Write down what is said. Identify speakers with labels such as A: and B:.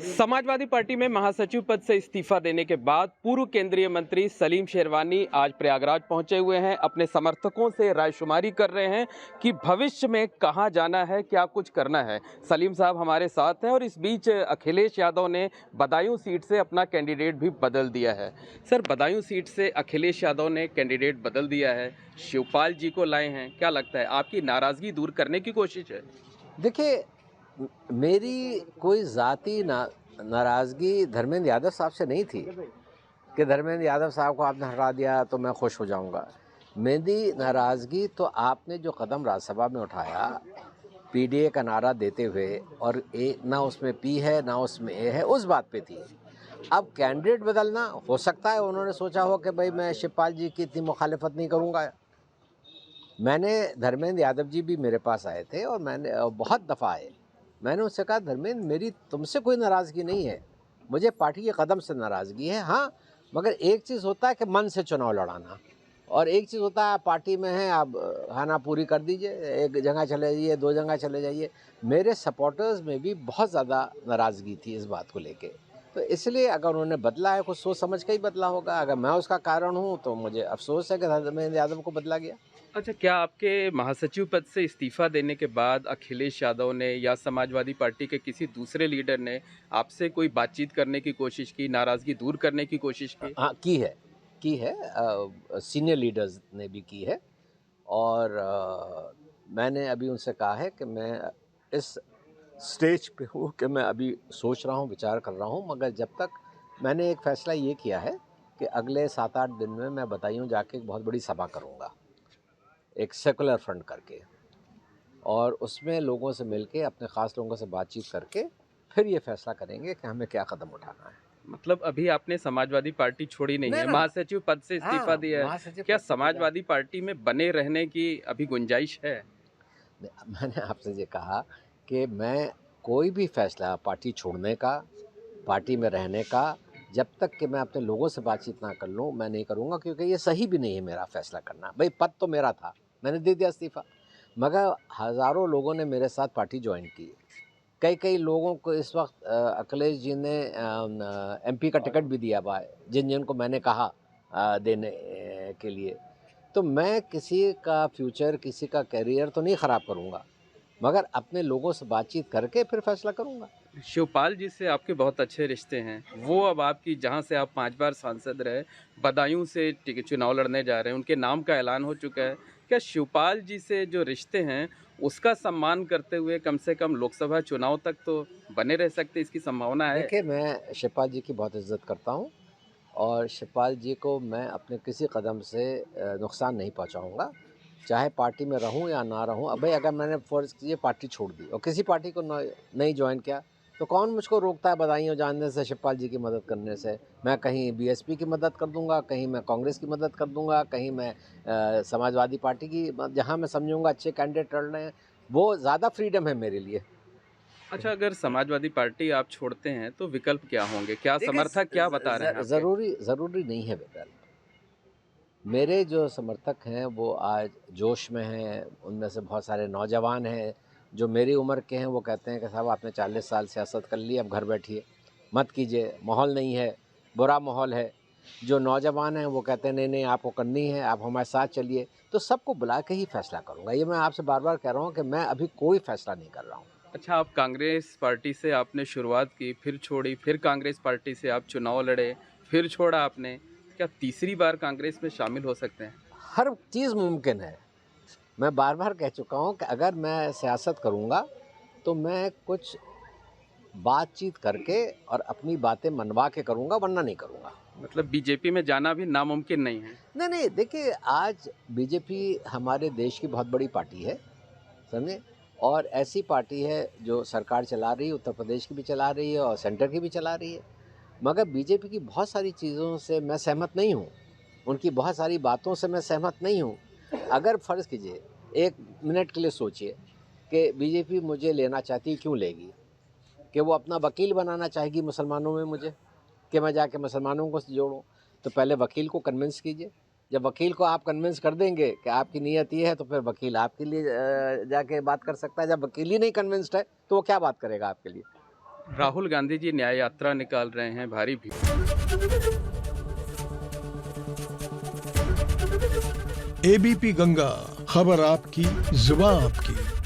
A: Samajwadi party में महासचिव पद से इस्तीफा देने के बाद पूर्व केंद्रीय मंत्री सलीम शेरवानी आज प्रयागराज पहुंचे हुए हैं। अपने समर्थकों से रायशुमारी कर रहे हैं कि भविष्य में कहां जाना है, क्या कुछ करना है। सलीम साहब हमारे साथ हैं और इस बीच अखिलेश यादव ने बदायूं सीट से अपना कैंडिडेट भी बदल दिया है। सर, बदायूं सीट से अखिलेश यादव ने कैंडिडेट बदल दिया है, शिवपाल जी को लाए हैं। क्या लगता है, आपकी नाराजगी दूर करने की कोशिश है?
B: देखिए, मेरी कोई ज़ाती नाराज़गी धर्मेंद्र यादव साहब से नहीं थी कि धर्मेंद्र यादव साहब को आपने हटा दिया तो मैं खुश हो जाऊंगा। मेरी नाराज़गी तो आपने जो कदम राज्यसभा में उठाया पीडीए का नारा देते हुए, और ना उसमें पी है ना उसमें ए है, उस बात पे थी। अब कैंडिडेट बदलना हो सकता है उन्होंने सोचा हो कि भाई मैं शिवपाल जी की इतनी मुखालिफत नहीं करूँगा। मैंने धर्मेंद्र यादव जी भी मेरे पास आए थे और मैंने बहुत दफ़ा आए, मैंने उससे कहा धर्मेंद्र मेरी तुमसे कोई नाराज़गी नहीं है, मुझे पार्टी के कदम से नाराज़गी है। हाँ, मगर एक चीज़ होता है कि मन से चुनाव लड़ाना, और एक चीज़ होता है पार्टी में है आप खाना पूरी कर दीजिए, एक जगह चले जाइए, दो जगह चले जाइए। मेरे सपोर्टर्स में भी बहुत ज़्यादा नाराज़गी थी इस बात को लेके, तो इसलिए अगर उन्होंने बदला है कुछ सोच समझ के ही बदला होगा। अगर मैं उसका कारण हूँ तो मुझे अफसोस है कि धर्मेंद्र यादव को बदला गया।
A: अच्छा, क्या आपके महासचिव पद से इस्तीफा देने के बाद अखिलेश यादव ने या समाजवादी पार्टी के किसी दूसरे लीडर ने आपसे कोई बातचीत करने की कोशिश की, नाराज़गी दूर करने की कोशिश की?
B: हाँ, की है सीनियर लीडर्स ने भी की है, और मैंने अभी उनसे कहा है कि मैं इस स्टेज पे हूँ कि मैं अभी सोच रहा हूँ, विचार कर रहा हूँ, मगर जब तक मैंने एक फ़ैसला ये किया है कि अगले 7-8 दिन में मैं बदायूं जाके एक बहुत बड़ी सभा करूँगा, एक सेकुलर फ्रंट करके, और उसमें लोगों से मिलके अपने ख़ास लोगों से बातचीत करके फिर ये फैसला करेंगे कि हमें क्या कदम उठाना है।
A: मतलब अभी आपने समाजवादी पार्टी छोड़ी नहीं है,
B: नहीं ना,
A: महासचिव पद से इस्तीफा
B: हाँ,
A: दिया है।
B: महासचिव
A: क्या
B: पद से दिया।
A: समाजवादी पार्टी में बने रहने की अभी गुंजाइश है?
B: मैंने आपसे ये कहा कि मैं कोई भी फैसला पार्टी छोड़ने का, पार्टी में रहने का, जब तक कि मैं अपने लोगों से बातचीत ना कर लूँ मैं नहीं करूँगा, क्योंकि ये सही भी नहीं है मेरा फैसला करना। भाई पद तो मेरा था, मैंने दे दिया इस्तीफ़ा, मगर हज़ारों लोगों ने मेरे साथ पार्टी ज्वाइन की। कई लोगों को इस वक्त अखिलेश जी ने एमपी का टिकट भी दिया हुआ है, जिनको मैंने कहा देने के लिए। तो मैं किसी का फ्यूचर, किसी का करियर तो नहीं ख़राब करूँगा, मगर अपने लोगों से बातचीत करके फिर फैसला करूँगा।
A: शिवपाल जी से आपके बहुत अच्छे रिश्ते हैं। वो अब आपकी, जहाँ से आप 5 बार सांसद रहे, बदायूं से चुनाव लड़ने जा रहे हैं, उनके नाम का ऐलान हो चुका है। क्या शिवपाल जी से जो रिश्ते हैं उसका सम्मान करते हुए कम से कम लोकसभा चुनाव तक तो बने रह सकते, इसकी संभावना है?
B: देखिए, मैं शिवपाल जी की बहुत इज़्ज़त करता हूँ, और शिवपाल जी को मैं अपने किसी कदम से नुकसान नहीं पहुँचाऊँगा, चाहे पार्टी में रहूँ या ना रहूँ। अब भाई अगर मैंने फ़र्ज़ कीजिए पार्टी छोड़ दी और किसी पार्टी को नहीं जॉइन किया, तो कौन मुझको रोकता है बदायूं जाने से, शिवपाल जी की मदद करने से। मैं कहीं बीएसपी की मदद कर दूंगा, कहीं मैं कांग्रेस की मदद कर दूंगा, कहीं मैं समाजवादी पार्टी की, जहां मैं समझूंगा अच्छे कैंडिडेट लड़ रहे हैं, वो ज़्यादा फ्रीडम है मेरे लिए।
A: अच्छा, अगर समाजवादी पार्टी आप छोड़ते हैं तो विकल्प क्या होंगे? क्या समर्थक क्या बता रहे हैं आपके?
B: ज़रूरी नहीं है विकल्प। मेरे जो समर्थक हैं वो आज जोश में हैं, उनमें से बहुत सारे नौजवान हैं जो मेरी उम्र के हैं। वो कहते हैं कि साहब आपने 40 साल सियासत कर ली, अब घर बैठिए, मत कीजिए, माहौल नहीं है, बुरा माहौल है। जो नौजवान हैं वो कहते हैं नहीं नहीं आपको करनी है, आप हमारे साथ चलिए। तो सबको बुला के ही फैसला करूँगा। ये मैं आपसे बार बार कह रहा हूँ कि मैं अभी कोई फैसला नहीं कर रहा हूँ।
A: अच्छा, आप कांग्रेस पार्टी से आपने शुरुआत की, फिर छोड़ी, फिर कांग्रेस पार्टी से आप चुनाव लड़े, फिर छोड़ा आपने। क्या तीसरी बार कांग्रेस में शामिल हो सकते हैं?
B: हर चीज़ मुमकिन है। मैं बार बार कह चुका हूँ कि अगर मैं सियासत करूँगा तो मैं कुछ बातचीत करके और अपनी बातें मनवा के करूँगा, वरना नहीं करूँगा।
A: मतलब बीजेपी में जाना भी नामुमकिन नहीं है?
B: नहीं, देखिए आज बीजेपी हमारे देश की बहुत बड़ी पार्टी है, समझे? और ऐसी पार्टी है जो सरकार चला रही है, उत्तर प्रदेश की भी चला रही है और सेंटर की भी चला रही है। मगर बीजेपी की बहुत सारी चीज़ों से मैं सहमत नहीं हूँ, उनकी बहुत सारी बातों से मैं सहमत नहीं हूँ। अगर फ़र्ज़ कीजिए, 1 मिनट के लिए सोचिए कि बीजेपी मुझे लेना चाहती है, क्यों लेगी? कि वो अपना वकील बनाना चाहेगी मुसलमानों में मुझे, कि मैं जाके मुसलमानों को जोड़ूँ। तो पहले वकील को कन्विंस कीजिए, जब वकील को आप कन्विंस कर देंगे कि आपकी नीयत ये है, तो फिर वकील आपके लिए जाके बात कर सकता है। जब वकील ही नहीं कन्विंस्ड है तो वो क्या बात करेगा आपके लिए।
A: राहुल गांधी जी न्याय यात्रा निकाल रहे हैं, भारी भीड़।
C: एबीपी गंगा, खबर आपकी, जुबान आपकी।